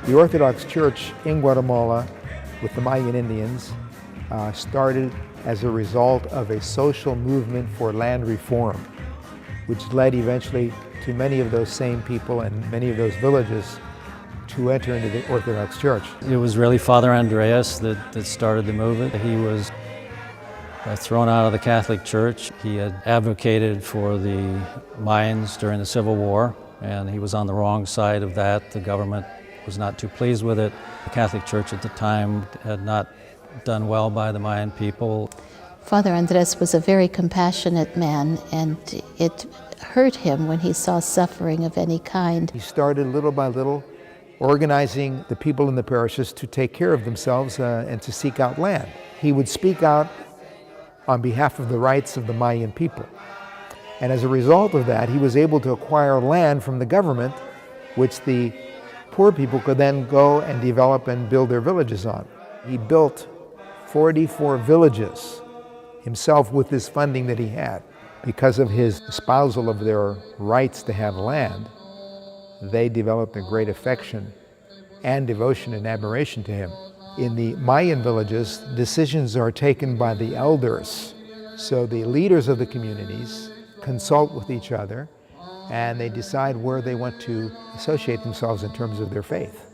The Orthodox Church in Guatemala with the Mayan Indians started as a result of a social movement for land reform, which led eventually to many of those same people and many of those villages to enter into the Orthodox Church. It was really Father Andreas that started the movement. He was thrown out of the Catholic Church. He had advocated for the Mayans during the Civil War, and he was on the wrong side of that. The government was not too pleased with it. The Catholic Church at the time had not done well by the Mayan people. Father Andres was a very compassionate man, and it hurt him when he saw suffering of any kind. He started little by little organizing the people in the parishes to take care of themselves and to seek out land. He would speak out on behalf of the rights of the Mayan people. And as a result of that, he was able to acquire land from the government, which the poor people could then go and develop and build their villages on. He built 44 villages himself with this funding that he had. Because of his espousal of their rights to have land, they developed a great affection and devotion and admiration to him. In the Mayan villages, decisions are taken by the elders. So the leaders of the communities consult with each other and they decide where they want to associate themselves in terms of their faith.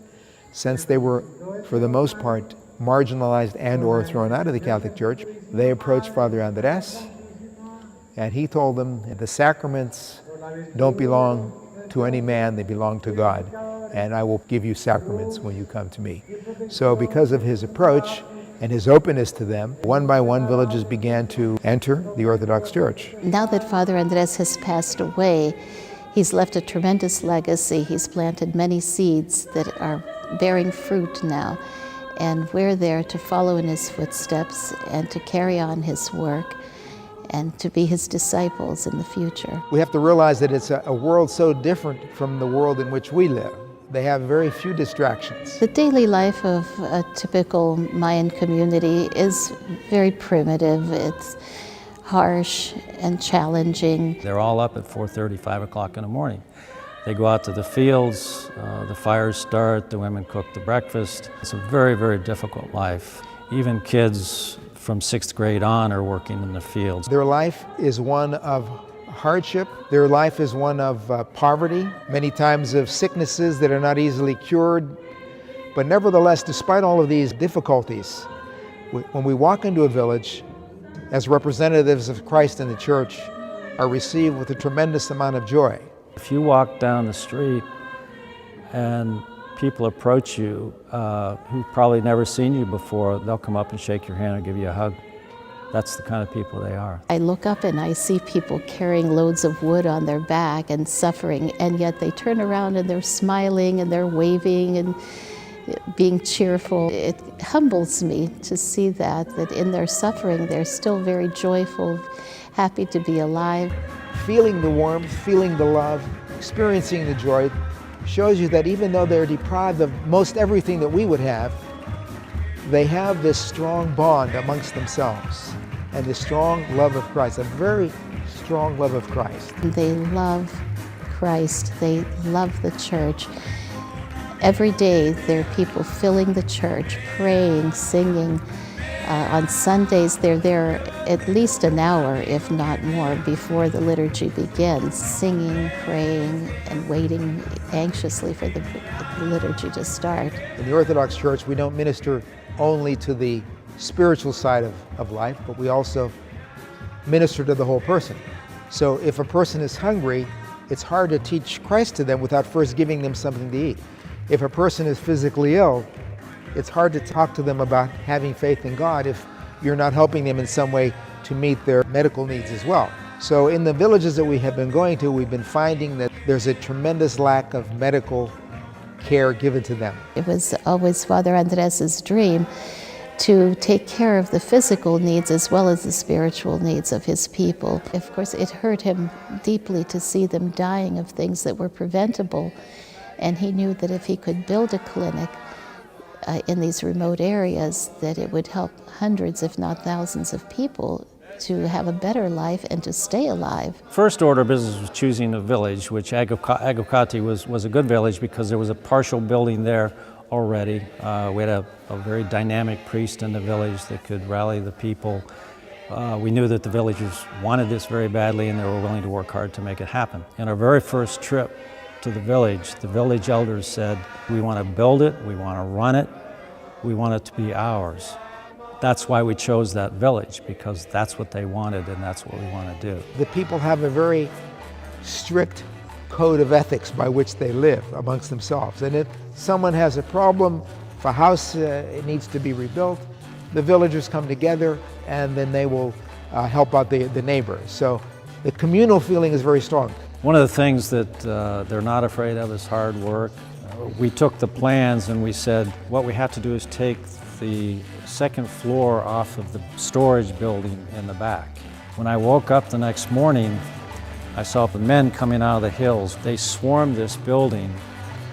Since they were, for the most part, marginalized and or thrown out of the Catholic Church, they approached Father Andres, and he told them the sacraments don't belong to any man, they belong to God, and I will give you sacraments when you come to me. So because of his approach and his openness to them, one by one villages began to enter the Orthodox Church. Now that Father Andres has passed away, he's left a tremendous legacy. He's planted many seeds that are bearing fruit now, and we're there to follow in his footsteps and to carry on his work and to be his disciples in the future. We have to realize that it's a world so different from the world in which we live. They have very few distractions. The daily life of a typical Mayan community is very primitive. It's harsh and challenging. They're all up at 4:30, 5 o'clock in the morning. They go out to the fields, the fires start, the women cook the breakfast. It's a very, very difficult life. Even kids from 6th grade on are working in the fields. Their life is one of hardship. Their life is one of poverty, many times of sicknesses that are not easily cured. But nevertheless, despite all of these difficulties, when we walk into a village as representatives of Christ in the church, are received with a tremendous amount of joy. If you walk down the street and people approach you who've probably never seen you before, they'll come up and shake your hand and give you a hug. That's the kind of people they are. I look up and I see people carrying loads of wood on their back and suffering, and yet they turn around and they're smiling and they're waving and being cheerful. It humbles me to see that in their suffering they're still very joyful, happy to be alive. Feeling the warmth, feeling the love, experiencing the joy shows you that even though they're deprived of most everything that we would have, they have this strong bond amongst themselves and this strong love of Christ, a very strong love of Christ. They love Christ, they love the church. Every day there are people filling the church, praying, singing. On Sundays they're there at least an hour, if not more, before the liturgy begins, singing, praying, and waiting anxiously for the liturgy to start. In the Orthodox Church, we don't minister only to the spiritual side of life, but we also minister to the whole person. So if a person is hungry, it's hard to teach Christ to them without first giving them something to eat. If a person is physically ill, it's hard to talk to them about having faith in God if you're not helping them in some way to meet their medical needs as well. So in the villages that we have been going to, we've been finding that there's a tremendous lack of medical care given to them. It was always Father Andres's dream to take care of the physical needs as well as the spiritual needs of his people. Of course, it hurt him deeply to see them dying of things that were preventable, and he knew that if he could build a clinic in these remote areas, that it would help hundreds, if not thousands of people to have a better life and to stay alive. First order of business was choosing a village, which Agocati was a good village because there was a partial building there already. We had a very dynamic priest in the village that could rally the people. We knew that the villagers wanted this very badly and they were willing to work hard to make it happen. In our very first trip to the village elders said, we want to build it, we want to run it, we want it to be ours. That's why we chose that village, because that's what they wanted and that's what we want to do. The people have a very strict code of ethics by which they live amongst themselves. And if someone has a problem, if a house it needs to be rebuilt, the villagers come together and then they will help out the neighbors. So the communal feeling is very strong. One of the things that they're not afraid of is hard work. We took the plans and we said, what we have to do is take the second floor off of the storage building in the back. When I woke up the next morning, I saw the men coming out of the hills. They swarmed this building.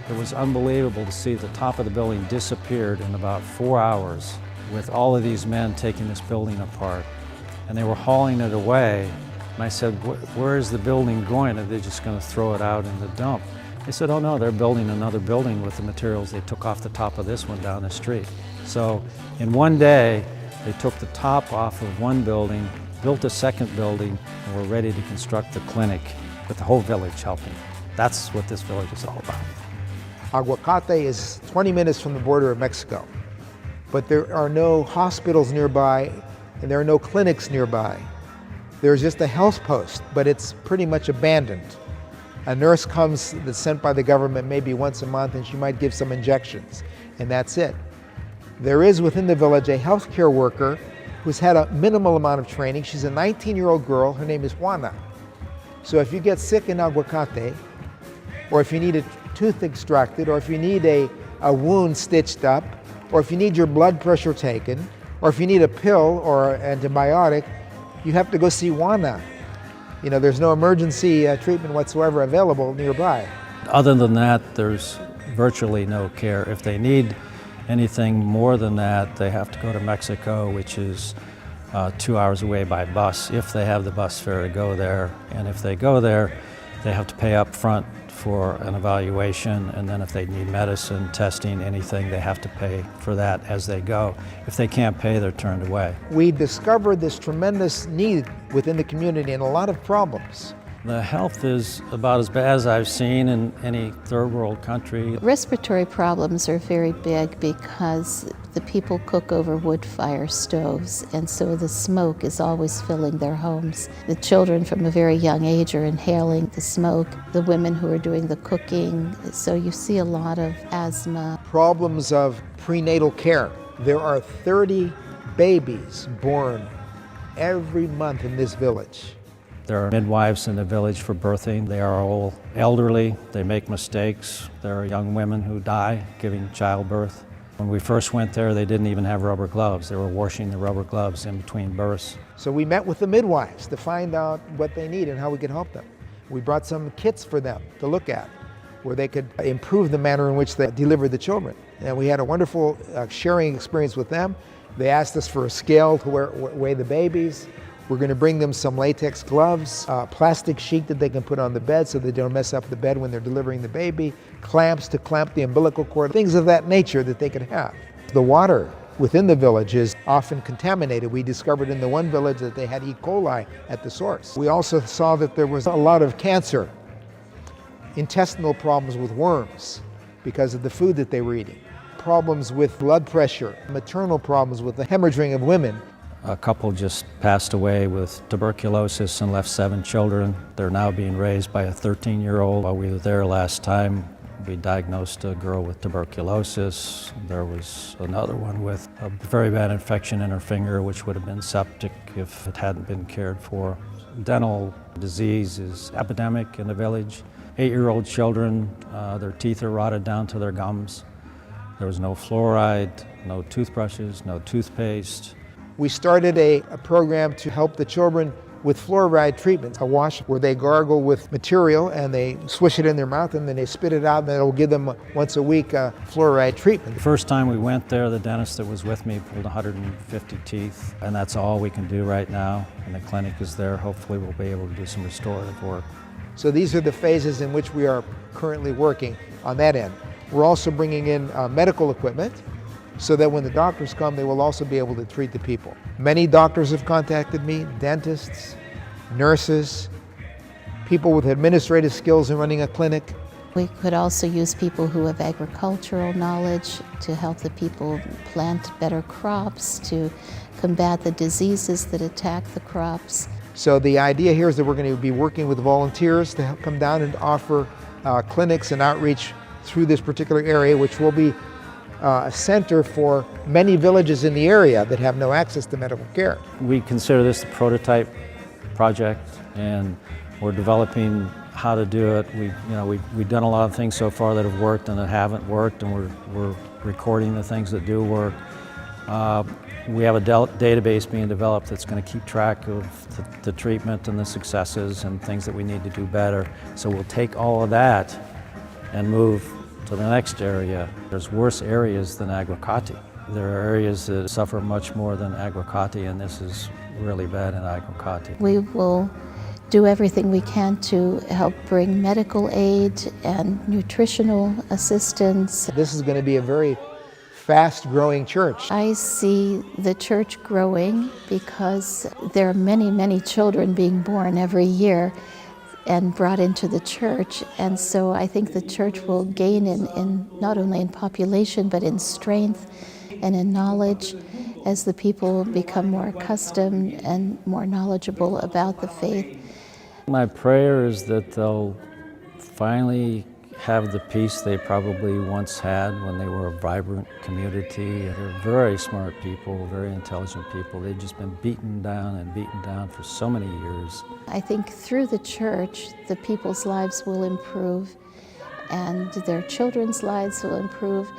It was unbelievable to see the top of the building disappeared in about 4 hours with all of these men taking this building apart. And they were hauling it away. And I said, where is the building going? Are they just going to throw it out in the dump? They said, oh no, they're building another building with the materials they took off the top of this one down the street. So in one day, they took the top off of one building, built a second building, and were ready to construct the clinic with the whole village helping. That's what this village is all about. Aguacate is 20 minutes from the border of Mexico, but there are no hospitals nearby and there are no clinics nearby. There's just a health post, but it's pretty much abandoned. A nurse comes that's sent by the government maybe once a month and she might give some injections, and that's it. There is within the village a healthcare worker who's had a minimal amount of training. She's a 19-year-old girl. Her name is Juana. So if you get sick in Aguacate, or if you need a tooth extracted, or if you need a wound stitched up, or if you need your blood pressure taken, or if you need a pill or antibiotic, you have to go see Juana. You know, there's no emergency treatment whatsoever available nearby. Other than that, there's virtually no care. If they need anything more than that, they have to go to Mexico, which is 2 hours away by bus, if they have the bus fare to go there. And if they go there, they have to pay up front for an evaluation, and then if they need medicine, testing, anything, they have to pay for that as they go. If they can't pay, they're turned away. We discovered this tremendous need within the community and a lot of problems. The health is about as bad as I've seen in any third world country. Respiratory problems are very big because the people cook over wood fire stoves, and so the smoke is always filling their homes. The children from a very young age are inhaling the smoke, the women who are doing the cooking, so you see a lot of asthma. Problems of prenatal care. There are 30 babies born every month in this village. There are midwives in the village for birthing. They are all elderly. They make mistakes. There are young women who die giving childbirth. When we first went there, they didn't even have rubber gloves. They were washing the rubber gloves in between births. So we met with the midwives to find out what they need and how we could help them. We brought some kits for them to look at, where they could improve the manner in which they delivered the children. And we had a wonderful sharing experience with them. They asked us for a scale to weigh the babies. We're going to bring them some latex gloves, a plastic sheet that they can put on the bed so they don't mess up the bed when they're delivering the baby, clamps to clamp the umbilical cord, things of that nature that they could have. The water within the village is often contaminated. We discovered in the one village that they had E. coli at the source. We also saw that there was a lot of cancer, intestinal problems with worms because of the food that they were eating, problems with blood pressure, maternal problems with the hemorrhaging of women. A couple just passed away with tuberculosis and left 7 children. They're now being raised by a 13-year-old. While we were there last time, we diagnosed a girl with tuberculosis. There was another one with a very bad infection in her finger, which would have been septic if it hadn't been cared for. Dental disease is epidemic in the village. 8-year-old children, their teeth are rotted down to their gums. There was no fluoride, no toothbrushes, no toothpaste. We started a program to help the children with fluoride treatment, a wash where they gargle with material and they swish it in their mouth and then they spit it out, and it'll give them once a week fluoride treatment. The first time we went there, the dentist that was with me pulled 150 teeth, and that's all we can do right now. And the clinic is there. Hopefully we'll be able to do some restorative work. So these are the phases in which we are currently working on that end. We're also bringing in medical equipment so that when the doctors come, they will also be able to treat the people. Many doctors have contacted me, dentists, nurses, people with administrative skills in running a clinic. We could also use people who have agricultural knowledge to help the people plant better crops, to combat the diseases that attack the crops. So the idea here is that we're going to be working with volunteers to help come down and offer clinics and outreach through this particular area, which will be a center for many villages in the area that have no access to medical care. We consider this the prototype project, and we're developing how to do it. We've done a lot of things so far that have worked and that haven't worked, and we're recording the things that do work. We have a database being developed that's going to keep track of the treatment and the successes and things that we need to do better. So we'll take all of that and move to the next area. There's worse areas than Aguacate. There are areas that suffer much more than Aguacate, and this is really bad in Aguacate. We will do everything we can to help bring medical aid and nutritional assistance. This is going to be a very fast-growing church. I see the church growing because there are many, many children being born every year and brought into the church, and so I think the church will gain in not only in population but in strength and in knowledge as the people become more accustomed and more knowledgeable about the faith. My prayer is that they'll finally have the peace they probably once had when they were a vibrant community. They're very smart people, very intelligent people. They've just been beaten down for so many years. I think through the church, the people's lives will improve and their children's lives will improve.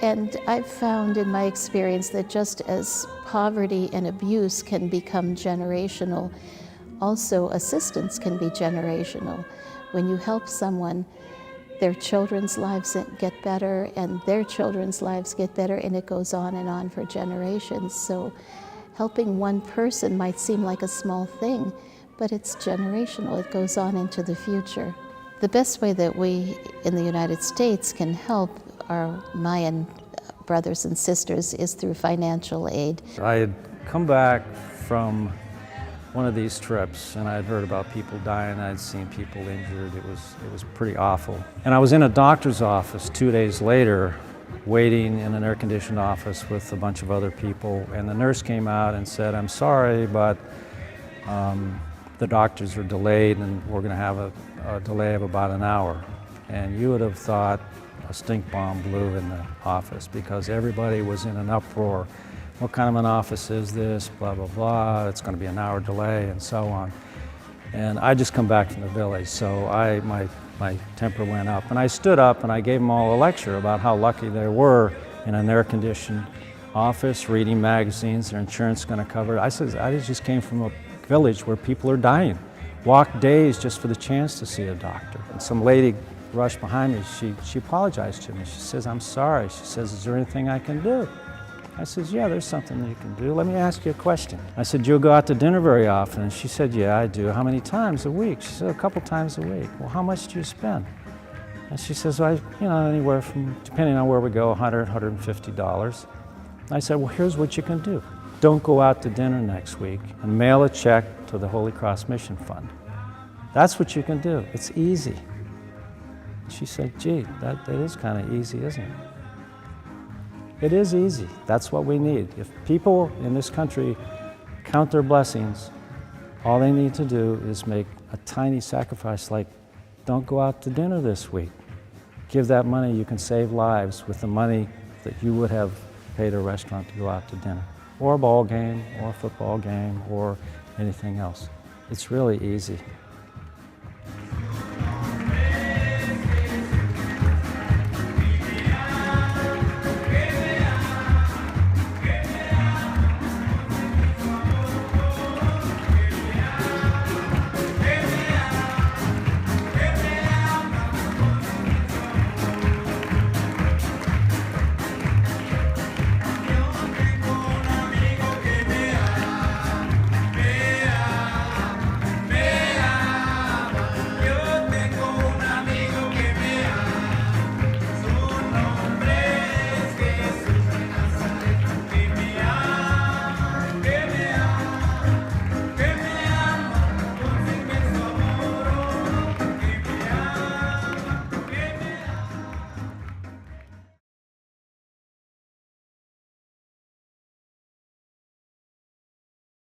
And I've found in my experience that just as poverty and abuse can become generational, also assistance can be generational. When you help someone, their children's lives get better and their children's lives get better, and it goes on and on for generations. So helping one person might seem like a small thing, but it's generational. It goes on into the future. The best way that we in the United States can help our Mayan brothers and sisters is through financial aid. I had come back from one of these trips, and I had heard about people dying. I had seen people injured. It was pretty awful. And I was in a doctor's office 2 days later, waiting in an air-conditioned office with a bunch of other people, and the nurse came out and said, "I'm sorry, but the doctors are delayed, and we're going to have a delay of about an hour." And you would have thought a stink bomb blew in the office because everybody was in an uproar. What kind of an office is this? Blah, blah, blah. It's going to be an hour delay and so on. And I just come back from the village, so my temper went up. And I stood up and I gave them all a lecture about how lucky they were in an air-conditioned office, reading magazines, their insurance is going to cover it. I said, I just came from a village where people are dying. Walked days just for the chance to see a doctor. And some lady rushed behind me. She apologized to me. She says, "I'm sorry." She says, "Is there anything I can do?" I said, "Yeah, there's something that you can do. Let me ask you a question." I said, "Do you go out to dinner very often?" And she said, "Yeah, I do." "How many times a week?" She said, "A couple times a week." "Well, how much do you spend?" And she says, "Well, anywhere from, depending on where we go, $100, $150. I said, "Well, here's what you can do. Don't go out to dinner next week and mail a check to the Holy Cross Mission Fund. That's what you can do. It's easy." She said, "Gee, that is kind of easy, isn't it?" It is easy. That's what we need. If people in this country count their blessings, all they need to do is make a tiny sacrifice, like don't go out to dinner this week. Give that money, you can save lives with the money that you would have paid a restaurant to go out to dinner, or a ball game, or a football game, or anything else. It's really easy.